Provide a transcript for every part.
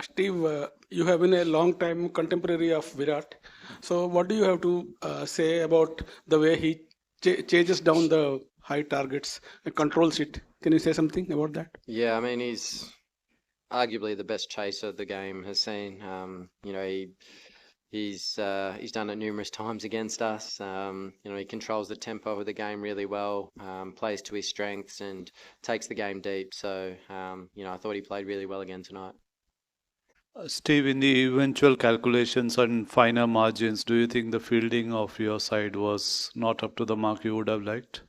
Steve, you have been a long time contemporary of Virat. So, what do you have to say about the way he chases down the high targets and controls it? Can you say something about that? Yeah, I mean, he's arguably the best chaser the game has seen. He's done it numerous times against us. He controls the tempo of the game really well, plays to his strengths, and takes the game deep. So, I thought he played really well again tonight. Steve, in the eventual calculations and finer margins, do you think the fielding of your side was not up to the mark you would have liked?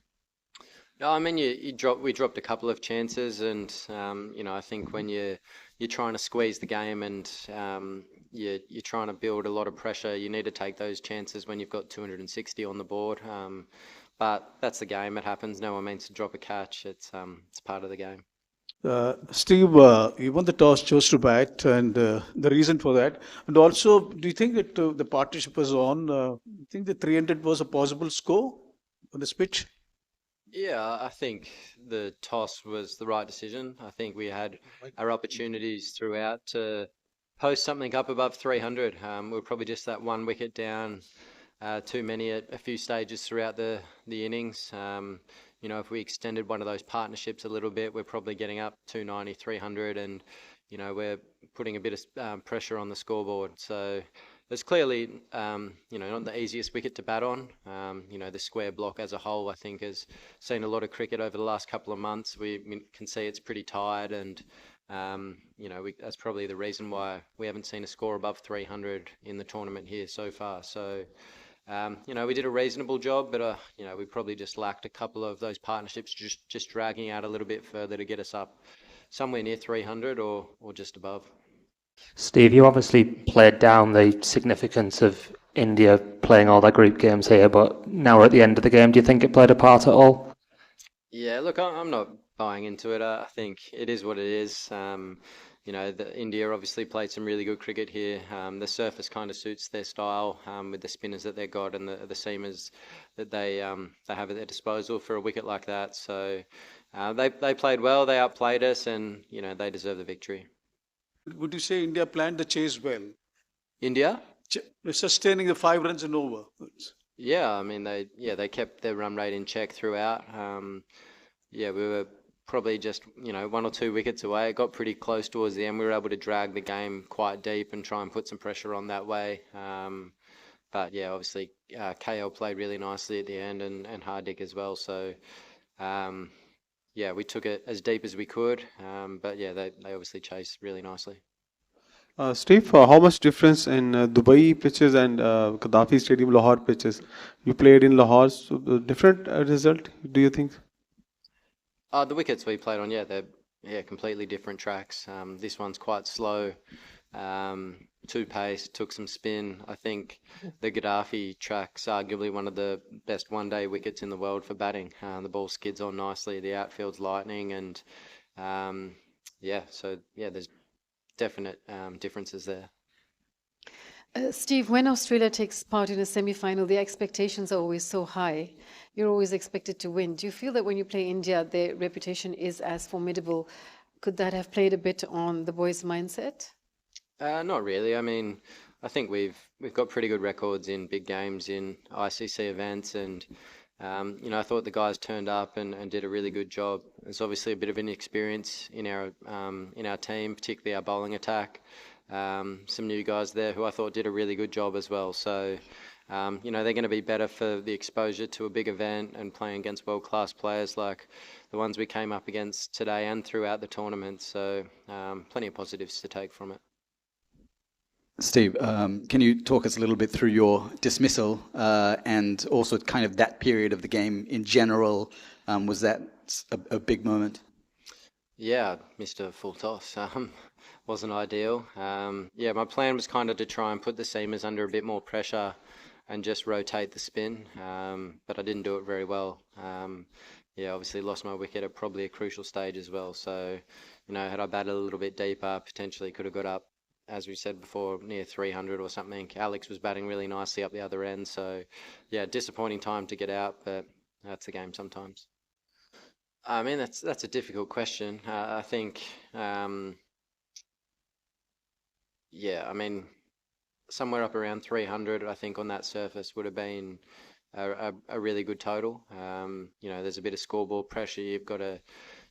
No, I mean, we dropped a couple of chances, and I think when you're trying to squeeze the game and you're trying to build a lot of pressure, you need to take those chances when you've got 260 on the board. But that's the game; it happens. No one means to drop a catch. It's part of the game. Steve, you won the toss, chose to bat, and the reason for that. And also, do you think that the partnership was on? You think the 300 was a possible score on this pitch? Yeah, I think the toss was the right decision. I think we had our opportunities throughout to post something up above 300. We were probably just that one wicket down, too many at a few stages throughout the innings. If we extended one of those partnerships a little bit, we're probably getting up 290, 300, and we're putting a bit of pressure on the scoreboard. So it's clearly, not the easiest wicket to bat on. The square block as a whole, I think, has seen a lot of cricket over the last couple of months. We can see it's pretty tired, and that's probably the reason why we haven't seen a score above 300 in the tournament here so far. So, we did a reasonable job, but we probably just lacked a couple of those partnerships, just dragging out a little bit further to get us up somewhere near 300 or just above. Steve, you obviously played down the significance of India playing all their group games here, but now we're at the end of the game. Do you think it played a part at all? Yeah, look, I'm not buying into it. I think it is what it is. India obviously played some really good cricket here. The surface kind of suits their style with the spinners that they got and the seamers that they have at their disposal for a wicket like that. So they played well. They outplayed us, and they deserve the victory. Would you say India planned the chase well, India? sustaining the 5 runs and over? Yeah, I mean they kept their run rate in check throughout. Yeah, we were probably just one or two wickets away. It got pretty close towards the end. We were able to drag the game quite deep and try and put some pressure on that way. But yeah, obviously KL played really nicely at the end and Hardik as well. So um, yeah, we took it as deep as we could. But yeah, they obviously chased really nicely. Steve, how much difference in Dubai pitches and Gaddafi Stadium Lahore pitches? You played in Lahore, so different result, do you think? The wickets we played on, yeah, they're completely different tracks. This one's quite slow, two pace, took some spin. I think the Gaddafi track's arguably one of the best one-day wickets in the world for batting. The ball skids on nicely, the outfield's lightning, and yeah, so yeah, there's definite differences there. Steve, when Australia takes part in a semi-final, the expectations are always so high. You're always expected to win. Do you feel that when you play India, their reputation is as formidable? Could that have played a bit on the boys' mindset? Not really. I mean, I think we've got pretty good records in big games in ICC events, and I thought the guys turned up and did a really good job. There's obviously a bit of inexperience in our team, particularly our bowling attack. Some new guys there who I thought did a really good job as well. So, they're going to be better for the exposure to a big event and playing against world-class players like the ones we came up against today and throughout the tournament. So, plenty of positives to take from it. Steve, can you talk us a little bit through your dismissal and also kind of that period of the game in general? Was that a big moment? Yeah, Mr. Full Toss. Wasn't ideal. Yeah, my plan was kind of to try and put the seamers under a bit more pressure and just rotate the spin, but I didn't do it very well. Yeah, obviously lost my wicket at probably a crucial stage as well. So, had I batted a little bit deeper, potentially could have got up, as we said before, near 300 or something. Alex was batting really nicely up the other end. So, yeah, disappointing time to get out, but that's the game sometimes. I mean, that's a difficult question. I think Yeah, I mean, somewhere up around 300, I think, on that surface would have been a really good total. You know, there's a bit of scoreboard pressure. You've got to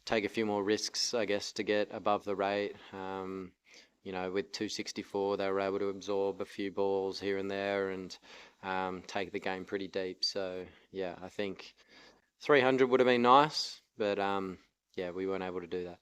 take a few more risks, I guess, to get above the rate. You know, with 264, they were able to absorb a few balls here and there and take the game pretty deep. So, yeah, I think 300 would have been nice, but yeah, we weren't able to do that.